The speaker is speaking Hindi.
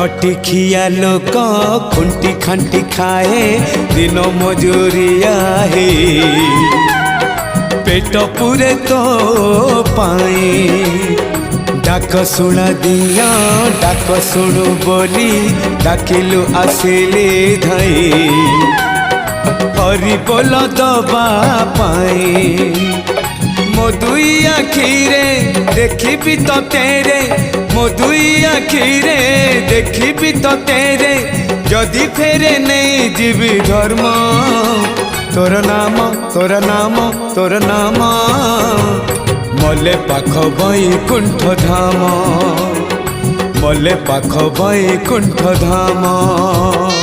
खटी खिया लोक खुंटी खांटी खाए दिन मजूरिया हे पेट पूरे तो पाए डाक शुणा दिया डाक शुणु बोली डाकिलु आसिले धाई हरि बोल दबा पाए मो दुई आखिरे देखी तो तेरे मो दुई आखिरे देखी तो तेरे जदि फेरे नहीं जीवी धर्म तोर नाम तोर नाम तोर नाम मले पाख बैकुंठ धाम मले पाख बैकुंठ धाम।